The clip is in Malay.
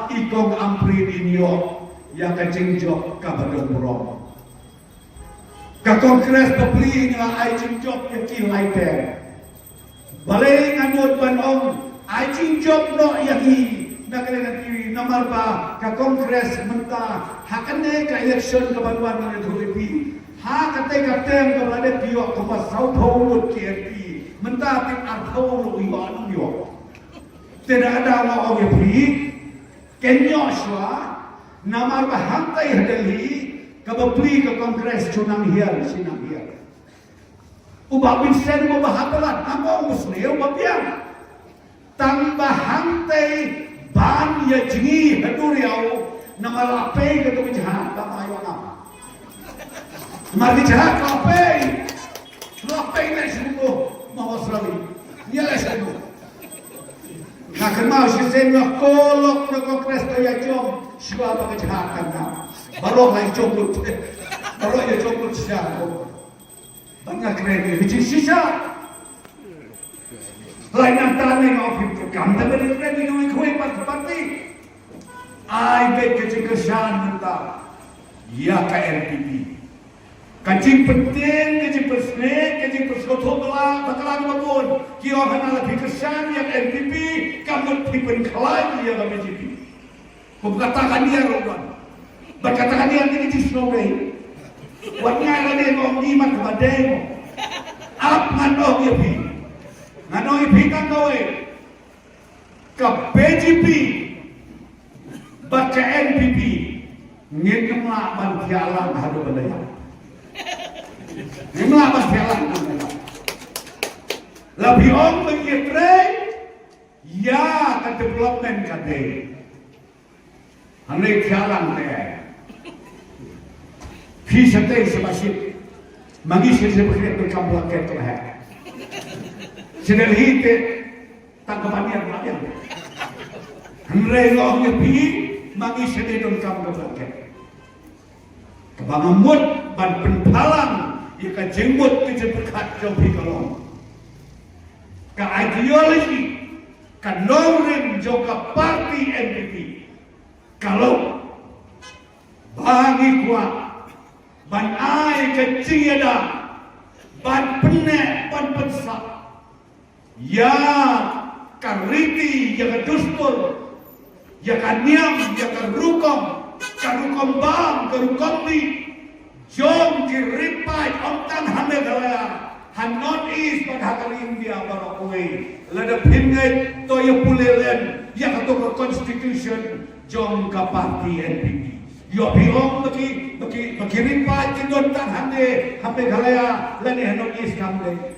ikong amprin inyo yang kecing-jok kabadong burong. Ka kongres beli nga ay cing-jok yang kilay ter. Balay nganod banong ay cing-jok no yahi nakalagay namar ba ka kongres menta hakane ka election kabanuan ng Tulipi. Ha katay katem kabade piyo kuma saupawut KNP menta tin arpaw no iwan yo. Tidak ada orang yang beri Kenya Shua namar bahantai hadali kababli ke kongres cunang hiar sinang hiar ubah Vincent mo bahatalan nama muslim babiang tambah hantai ban ya jengi haduriau namar lapay ke kebijahan tamayo nama mari jahat lapay na semua mawasrawi niya semua Nakkan mau si senyo kolok na kongres kaya jom siwa pagkajahakan na baru lagi jomlut baru ya jomlut siya banyak kredit hiji sisa lain ang tanay ng ofim program tapi kredit ng ikuwi pati ay bet kecikesan menta ya ka RPP kacing penting, kacing persnek, kacing perskoto belah, bakalan bangun. Kio hana lebih kesan yang NPP, kamu tipen kelai yang BJP. Berkatakan dia rogan, berkatakan dia ini di Snowbay. Waknya ada yang ngimat kepadanya. Ap ngano ipi, ngano ipi kan kowe. Ke BJP, baca NPP, ngenyemlah bantialan hadu badaya. Ini apa jalan? Lebih om mengitre, ya ke development kade. Ane jalan deh. Bisa deh sebasik, magi sebesar berkambulan ketelah. Sedang hite tangkapan yang lain. Ane loh nyepi, magi sedang berkambulan ketelah. Kebangamut ban pempalang ikan jenggot kerja berkat jauh kalong. Ka ideologi, ka nongren juga parti NPP. Kalau bagi kuat, ban ai kecil ada, ban penek, ban pensak. Ya kariti, ya kadustur, ya kaniam, ya karukom. Karukom bang, karukom di jom diripai omtan hame galaya han not east pada hakali India barakui lada pingai toya pulelen yang atau constitution jom ka parti NPP yo biong bagi ripai kindon tan hame galaya lani han not east hame